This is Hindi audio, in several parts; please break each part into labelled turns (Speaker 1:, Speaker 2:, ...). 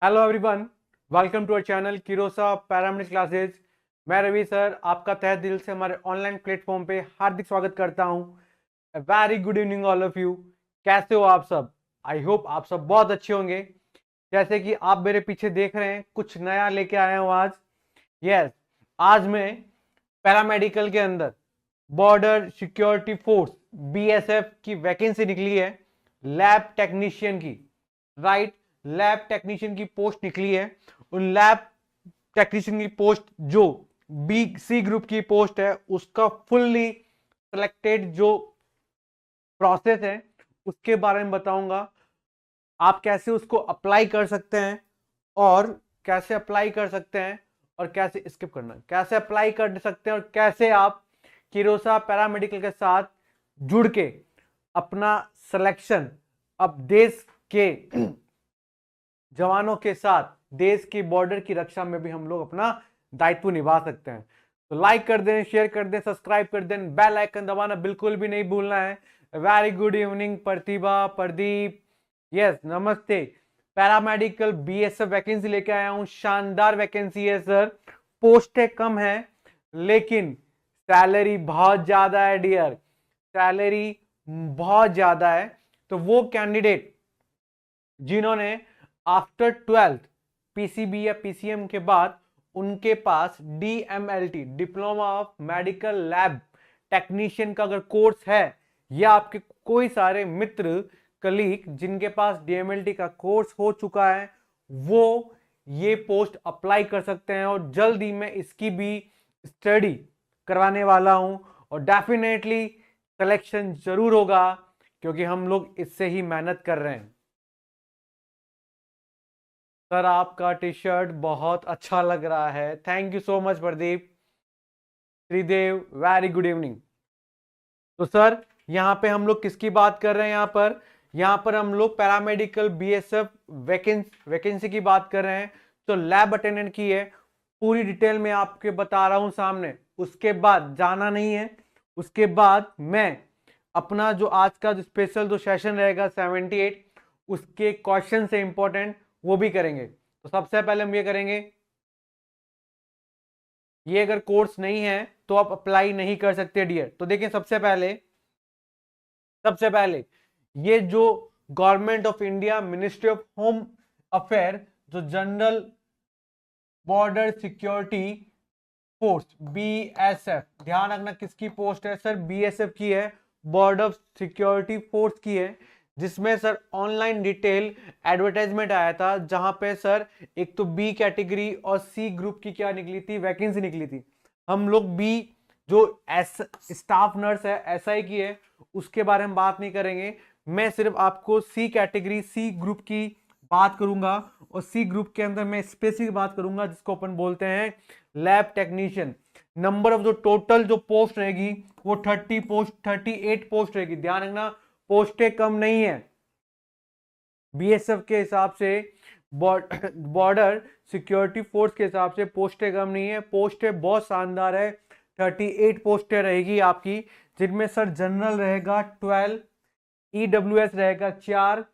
Speaker 1: Hello everyone, welcome to our channel किरोसा पैरामेडिक्स क्लासेज। मैं रवि सर आपका तहे दिल से हमारे ऑनलाइन प्लेटफॉर्म पे हार्दिक स्वागत करता हूं। Very good evening all of you. कैसे हो आप सब? आई होप आप सब बहुत अच्छे होंगे। जैसे कि आप मेरे पीछे देख रहे हैं, कुछ नया लेके आया हूं आज। यस, आज मैं पैरामेडिकल के अंदर बॉर्डर सिक्योरिटी फोर्स बीएसएफ की वैकेंसी निकली है, लैब टेक्नीशियन की। राइट, लैब टेक्नीशियन की पोस्ट निकली है। उन लैब टेक्नीशियन की पोस्ट जो बी सी ग्रुप की पोस्ट है, उसका फुल्ली सिलेक्टेड जो प्रोसेस है उसके बारे में बताऊंगा। आप कैसे उसको अप्लाई कर सकते हैं और कैसे अप्लाई कर सकते हैं और कैसे स्किप करना है, कैसे अप्लाई कर सकते हैं और कैसे आप किरोसा पैरामेडिकल के साथ जुड़ के अपना सिलेक्शन अब देश के जवानों के साथ देश की बॉर्डर की रक्षा में भी हम लोग अपना दायित्व निभा सकते हैं। तो लाइक कर दें, शेयर कर दें, सब्सक्राइब कर दें, बेल आइकन दबाना बिल्कुल भी नहीं भूलना है। वेरी गुड इवनिंग प्रतिभा, प्रदीप। यस, नमस्ते। पैरामेडिकल बीएसएफ वैकेंसी लेके आया हूं, शानदार वैकेंसी है सर। पोस्टें कम है लेकिन सैलरी बहुत ज्यादा है डियर, सैलरी बहुत ज्यादा है। तो वो कैंडिडेट जिन्होंने आफ्टर 12th पीसीबी या पीसीएम के बाद उनके पास DMLT diploma of medical lab technician का अगर कोर्स है, या आपके कोई सारे मित्र कलीग जिनके पास डीएमएलटी का कोर्स हो चुका है, वो ये पोस्ट अप्लाई कर सकते हैं। और जल्द ही मैं इसकी भी स्टडी करवाने वाला हूं और डेफिनेटली सिलेक्शन जरूर होगा, क्योंकि हम लोग इससे ही मेहनत कर रहे हैं। सर आपका टी शर्ट बहुत अच्छा लग रहा है, thank you so much Pradeep. Sridev, very good evening. तो सर यहां पे हम लोग किसकी बात कर रहे हैं? यहां पर हम लोग पैरामेडिकल बीएसएफ वैकेंसी की बात कर रहे हैं। तो लैब अटेंडेंट की है, पूरी डिटेल में आपके बता रहा हूं सामने। उसके बाद जाना नहीं है, उसके बाद मैं अपना जो आज का जो स्पेशल जो सेशन रहेगा 78 उसके क्वेश्चन से इंपॉर्टेंट वो भी करेंगे। तो सबसे पहले हम ये करेंगे, ये अगर कोर्स नहीं है तो आप अप्लाई नहीं कर सकते डियर। तो देखिए, सबसे पहले ये जो government of India ministry of home affair जो general border security force BSF, ध्यान रखना किसकी पोस्ट है सर? बीएसएफ की है, बॉर्डर सिक्योरिटी फोर्स की है। जिसमें सर ऑनलाइन डिटेल एडवर्टाइजमेंट आया था, जहां पे सर एक तो बी कैटेगरी और सी ग्रुप की क्या निकली थी, वैकेंसी निकली थी। हम लोग बी जो एस स्टाफ नर्स है एसआई की है, उसके बारे में बात नहीं करेंगे। मैं सिर्फ आपको सी कैटेगरी सी ग्रुप की बात करूंगा, और सी ग्रुप के अंदर मैं स्पेसिफिक बात करूंगा जिसको अपन बोलते हैं लैब टेक्नीशियन। नंबर ऑफ जो टोटल जो पोस्ट रहेगी वो 38 पोस्ट रहेगी। ध्यान रखना, पोस्टें कम नहीं है बीएसएफ के हिसाब से, बॉर्डर सिक्योरिटी फोर्स के हिसाब से पोस्टें कम नहीं है, पोस्टें बहुत शानदार है। 38 पोस्टें रहेगी आपकी, जिनमें सर जनरल रहेगा 12, ईडब्ल्यूएस रहेगा 4,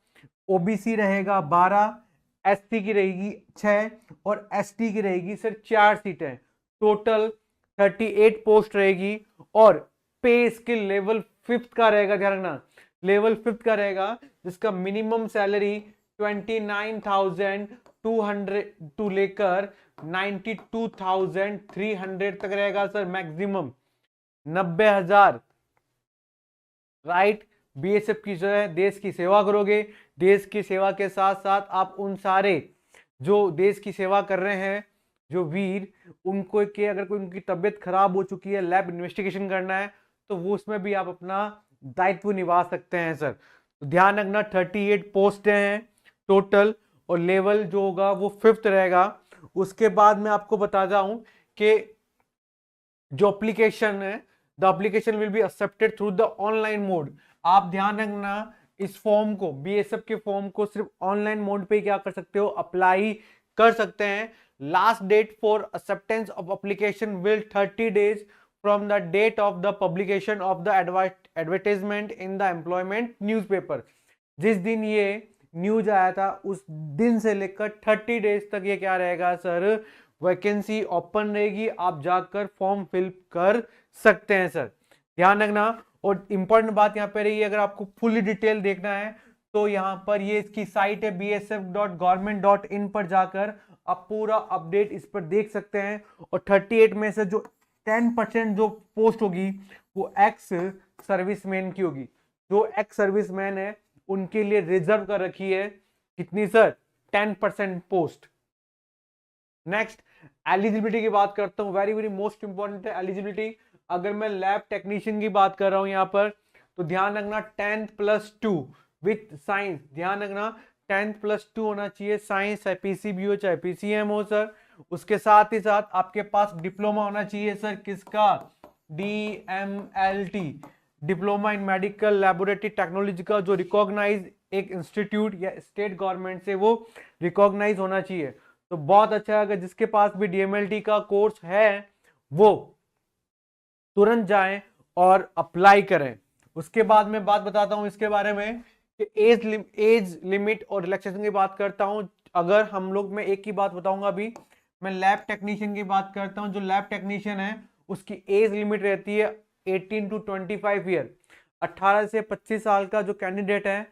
Speaker 1: ओबीसी रहेगा 12, एससी की रहेगी 6 और एसटी की रहेगी सर 4 सीटें। टोटल 38 पोस्ट रहेगी। और पे स्किल लेवल 5th का रहेगा, ध्यान रखना लेवल 5th का रहेगा, जिसका मिनिमम सैलरी 29,200 टू लेकर 92,300 तक रहेगा सर। मैक्सिमम 90,000। राइट, बीएसएफ की जो है देश की सेवा करोगे, देश की सेवा के साथ साथ आप उन सारे जो देश की सेवा कर रहे हैं जो वीर, उनको के अगर कोई उनकी तबीयत खराब हो चुकी है, लैब इन्वेस्टिगेशन करना है, तो वो उसमें भी आप अपना दायित्व निभा सकते हैं सर। तो ध्यान रखना 38 पोस्ट हैं टोटल, और लेवल जो होगा वो 5th रहेगा। उसके बाद मैं आपको बताता हूं कि जो एप्लीकेशन है, the application will be accepted through the online mode. आप ध्यान रखना, इस फॉर्म को बीएसएफ के फॉर्म को सिर्फ ऑनलाइन मोड पे क्या कर सकते हो, अप्लाई कर सकते हैं। Last date for acceptance of application will 30 days from the date of the publication of the advertisement in the employment newspaper. जिस दिन ये न्यूज आया था उस दिन से लेकर 30 डेज तक ये क्या रहेगा सर, वैकेंसी ओपन रहेगी, आप जाकर फॉर्म फिल कर सकते हैं सर, ध्यान रखना। और इंपॉर्टेंट बात यहाँ पे रही, अगर आपको फुल डिटेल देखना है तो यहाँ पर ये इसकी साइट है bsf.government.in पर जाकर आप पूरा अपडेट इस पर देख सकते हैं। और 38 में से जो 10% जो पोस्ट होगी वो एक्स सर्विसमैन की होगी, जो एक्स सर्विसमैन है उनके लिए रिजर्व कर रखी है कितनी सर, 10% पोस्ट। नेक्स्ट एलिजिबिलिटी की बात करता हूं, वेरी वेरी मोस्ट इंपॉर्टेंट है एलिजिबिलिटी। अगर मैं लैब टेक्नीशियन की बात कर रहा हूं यहां पर, तो ध्यान रखना 10+2 विथ साइंस, ध्यान रखना 10+2 होना चाहिए, साइंस चाहे पीसीबी हो चाहे पीसीएम हो सर। उसके साथ ही साथ आपके पास डिप्लोमा होना चाहिए सर, किसका, DMLT, diploma in medical laboratory technology का, जो रिकॉग्नाइज एक इंस्टीट्यूट या स्टेट गवर्नमेंट से वो रिकॉग्नाइज होना चाहिए। तो बहुत अच्छा है, अगर जिसके पास भी DMLT का कोर्स है वो तुरंत जाएं और अप्लाई करें। उसके बाद मैं बात बताता हूं इसके बारे में कि एज लिमिट और रिलैक्सेशन की बात करता हूं। अगर हम लोग, मैं एक ही बात बताऊंगा अभी, मैं लैब टेक्नीशियन की बात करता हूं। जो लैब टेक्नीशियन है उसकी एज लिमिट रहती है 18 to 25 ईयर, 18 से 25 साल का जो कैंडिडेट है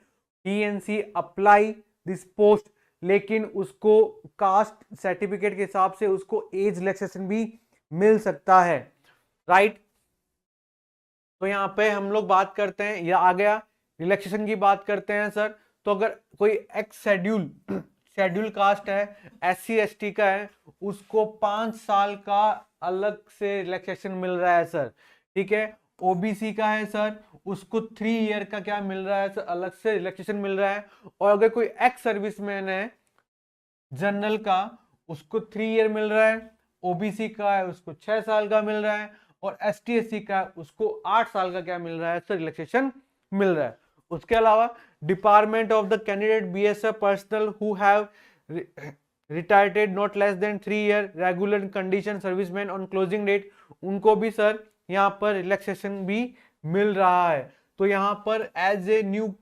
Speaker 1: TNC अप्लाई दिस पोस्ट, लेकिन उसको कास्ट सर्टिफिकेट के हिसाब से उसको एज रिलैक्सेशन भी मिल सकता है, राइट। तो यहाँ पे हम लोग बात करते हैं, या आ गया रिलैक्सेशन की बात करते हैं सर। तो अगर कोई एक्स शेड्यूल कास्ट है, SC ST का है, उसको 5 साल का अलग से रिलैक्सेशन मिल रहा है सर, ठीक है। OBC का है सर, उसको 3 ईयर का क्या मिल रहा है सर, अलग से रिलैक्सेशन मिल रहा है। और अगर कोई एक्स सर्विसमैन है जनरल का, उसको 3 ईयर मिल रहा है, OBC का है उसको 6 साल का मिल रहा है, और ST SC का उसको 8 साल का क्या मिल रहा है सर, रिलैक्सेशन मिल रहा है। उसके अलावा department of the candidate BSF personal who have retired not less than 3 year regular condition serviceman on closing date, उनको भी सर यहाँ पर रिलैक्सेशन भी मिल रहा है। तो यहाँ पर as a new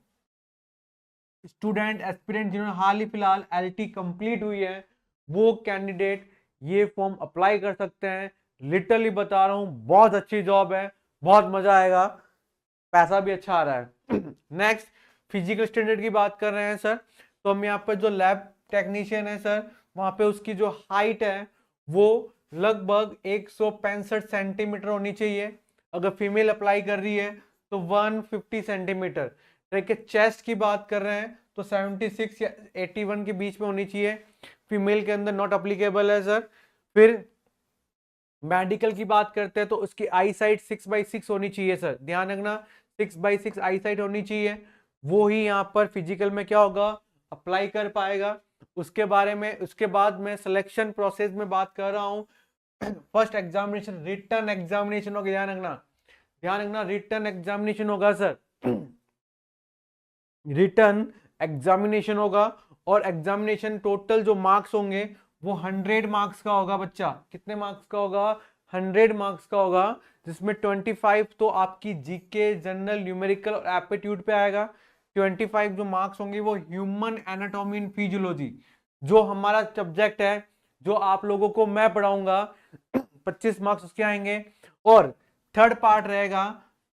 Speaker 1: student aspirant जिन्होंने हाल ही फिलहाल LT कंप्लीट हुई है, वो कैंडिडेट ये फॉर्म अप्लाई कर सकते हैं। लिटरली बता रहा हूं, बहुत अच्छी जॉब है, बहुत मजा आएगा, पैसा भी अच्छा आ रहा है। नेक्स्ट फिजिकल स्टैंडर्ड की बात कर रहे हैं सर। तो हम यहाँ पर जो लैब टेक्नीशियन है सर, वहां पे उसकी जो हाइट है वो लगभग 165 सेंटीमीटर होनी चाहिए। अगर फीमेल अप्लाई कर रही है तो 150 सेंटीमीटर। देखिए चेस्ट की बात कर रहे हैं तो 76 या 81 के बीच में होनी चाहिए, फीमेल के अंदर नॉट अप्लीकेबल है सर। फिर मेडिकल की बात करते हैं तो उसकी आई साइट 6/6 होनी चाहिए सर, ध्यान रखना 6/6 आई साइट होनी चाहिए, वो ही यहाँ पर फिजिकल में क्या होगा, अप्लाई कर पाएगा। उसके बारे में, उसके बाद मैं सिलेक्शन प्रोसेस में बात कर रहा हूँ। फर्स्ट एग्जामिनेशन रिटन एग्जामिनेशन होगा, ध्यान रखना, ध्यान रखना रिटन एग्जामिनेशन होगा सर, रिटन एग्जामिनेशन होगा। और एग्जामिनेशन टोटल जो मार्क्स होंगे वो 100 मार्क्स का होगा बच्चा, कितने मार्क्स का होगा, 100 मार्क्स का होगा, जिसमें 25 तो आपकी जीके जनरल न्यूमेरिकल और एप्टीट्यूड पे आएगा। 25 जो मार्क्स होंगे वो ह्यूमन एनाटॉमी एंड फिजियोलॉजी जो हमारा सब्जेक्ट है, जो आप लोगों को मैं पढ़ाऊंगा, 25 मार्क्स उसके आएंगे। और थर्ड पार्ट रहेगा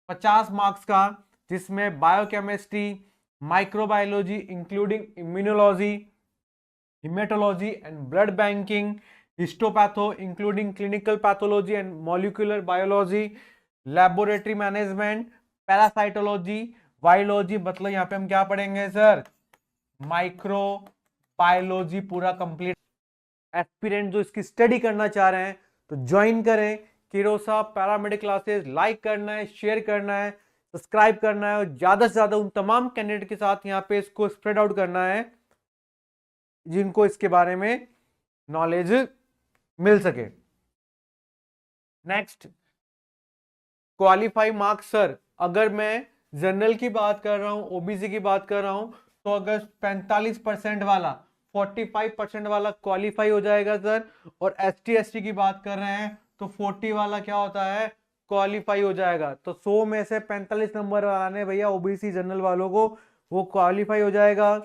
Speaker 1: 50 मार्क्स का, जिसमें biochemistry, microbiology including immunology, hematology and blood banking, histopatho including clinical pathology and molecular biology, laboratory management, parasitology, virology, मतलब यहाँ पे हम क्या पढ़ेंगे सर, माइक्रोबायोलॉजी पूरा कंप्लीट। एस्पिरेंट जो इसकी स्टडी करना चाह रहे हैं तो ज्वाइन करें किरोसा पैरामेडिक क्लासेस, लाइक करना है, शेयर करना है, सब्सक्राइब करना है, और ज्यादा से ज्यादा उन तमाम कैंडिडेट के साथ यहाँ पे इसको स्प्रेड आउट करना है जिनको इसके बारे में नॉलेज मिल सके। नेक्स्ट क्वालिफाई मार्क्स सर, अगर मैं जनरल की बात कर रहा हूं, ओबीसी की बात कर रहा हूं, तो अगर 45% वाला 45% वाला क्वालिफाई हो जाएगा सर, और ST ST की बात कर रहे हैं तो 40 वाला क्या होता है, क्वालिफाई हो जाएगा। तो 100 में से 45 नंबर वाला ने भैया OBC जनरल वालों को वो क्वालिफाई हो जाएगा।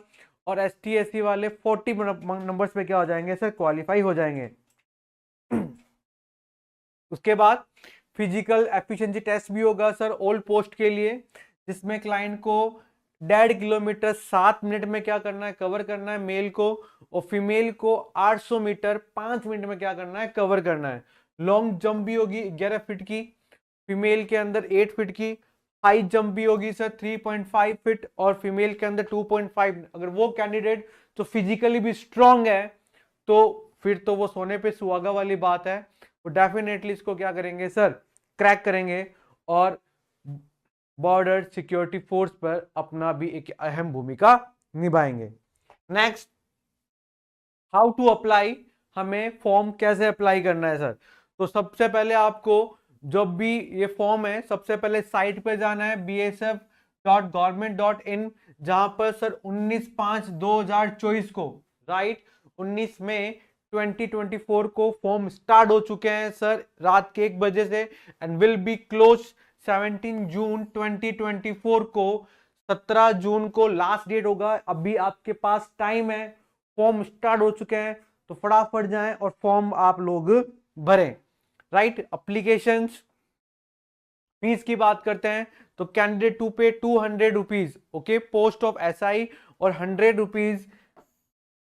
Speaker 1: और ST SC वाले 40 नंबर्स पे क्या हो जाएंगे सर, क्वालिफाई हो जाएंगे। उसके बाद फिजिकल एफिशिएंसी टेस्ट भी होगा सर ओल्ड पोस्ट के लिए, जिसमें क्लाइंट को 1.5 किलोमीटर 7 मिनट में क्या करना है, कवर करना है मेल को, और फीमेल को 800 मीटर 5 मिनट में क्या करना है, कवर करना है। लॉन्ग जंप भी होगी 11 फीट की, फीमेल के अंदर 8 फीट की। हाई जंप भी होगी सर 3.5 फीट और फीमेल के अंदर 2.5। अगर वो कैंडिडेट तो फिजिकली भी स्ट्रांग है तो फिर तो वो सोने पे सुहागा वाली बात है, वो डेफिनेटली इसको क्या करेंगे सर, क्रैक करेंगे और बॉर्डर सिक्योरिटी फोर्स पर अपना भी एक अहम भूमिका निभाएंगे। नेक्स्ट, हाउ टू अप्लाई, हमें फॉर्म कैसे अप्लाई करना है सर। तो सबसे पहले आपको जब भी ये फॉर्म है, सबसे पहले साइट पे जाना है bsf.government.in, जहां पर सर 19/5/2024 को, राइट 19 मई 2024 को फॉर्म स्टार्ट हो चुके हैं सर रात के 1 बजे से, एंड विल बी क्लोज 17 जून 2024 को। 17 जून को लास्ट डेट होगा, अभी आपके पास टाइम है, फॉर्म स्टार्ट हो चुके हैं, तो फटाफट जाएं और फॉर्म आप लोग भरें। राइट, एप्लीकेशंस फीस की बात करते हैं तो candidate to pay 200 rupees, okay, post of SI, और 100 rupees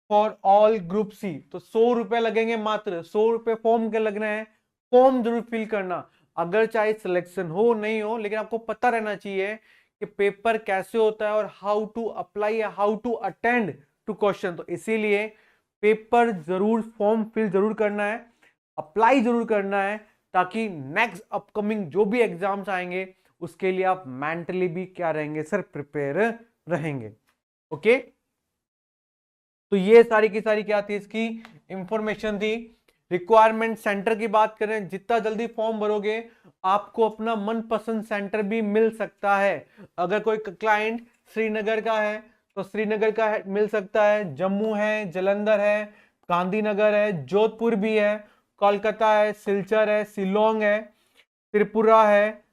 Speaker 1: for all group C. तो 100 रुपए लगेंगे, मात्र 100 रुपए फॉर्म के लग रहे हैं। फॉर्म जरूर फिल करना, अगर चाहे सिलेक्शन हो नहीं हो, लेकिन आपको पता रहना चाहिए कि पेपर कैसे होता है और हाउ टू अप्लाई या how to attend to question. तो इसीलिए पेपर जरूर, फॉर्म फिल जरूर करना है, अप्लाई जरूर करना है, ताकि नेक्स्ट अपकमिंग जो भी एग्जाम्स आएंगे उसके लिए आप मेंटली भी क्या रहेंगे सर, प्रिपेयर रहेंगे। ओके, तो ये सारी की सारी क्या थी, इसकी इंफॉर्मेशन थी। रिक्वायरमेंट सेंटर की बात करें, जितना जल्दी फॉर्म भरोगे आपको अपना मनपसंद सेंटर भी मिल सकता है। अगर कोई क्लाइंट श्रीनगर का है तो श्रीनगर का मिल सकता है, जम्मू है, जलंधर है, गांधीनगर है, जोधपुर भी है, कोलकाता है, सिलचर है, शिलोंग है, त्रिपुरा है,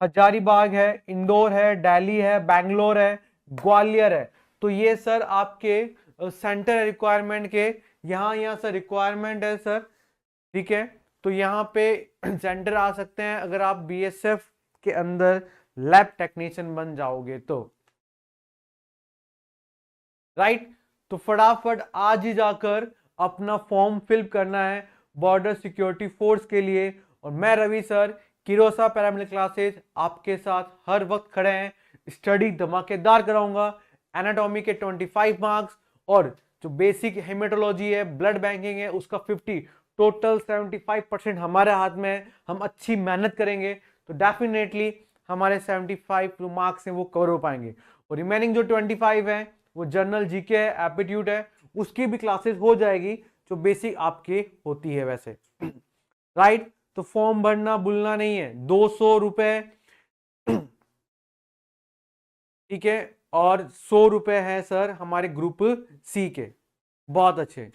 Speaker 1: हजारीबाग है, इंदौर है, दिल्ली है, बैंगलोर है, ग्वालियर है। तो ये सर आपके सेंटर रिक्वायरमेंट के, यहाँ सर रिक्वायरमेंट है सर, ठीक है। तो यहाँ पे सेंटर आ सकते हैं अगर आप BSF के अंदर लैब टेक्नीशियन बन जाओगे तो, राइट। तो फटाफट आज ही जाकर अपना फॉर्म फिल करना है बॉर्डर सिक्योरिटी फोर्स के लिए। और मैं रवि सर, किरोसा पैरामिलिट्री क्लासेस आपके साथ हर वक्त खड़े हैं, स्टडी धमाकेदार कराऊंगा। एनाटॉमी के 25 मार्क्स, और जो बेसिक हेमेटोलॉजी है, ब्लड बैंकिंग है, उसका 50, टोटल 75% हमारे हाथ में है। हम अच्छी मेहनत करेंगे तो डेफिनेटली हमारे 75 जो मार्क्स हैं वो कवर हो पाएंगे। और रिमेनिंग जो 25 है वो जनरल जीके है, एप्टीट्यूड है, उसकी भी क्लासेस हो जाएगी जो बेसिक आपके होती है वैसे, राइट। तो फॉर्म भरना भूलना नहीं है, 200 रुपए, ठीक है, और 100 रुपए है सर हमारे ग्रुप सी के, बहुत अच्छे।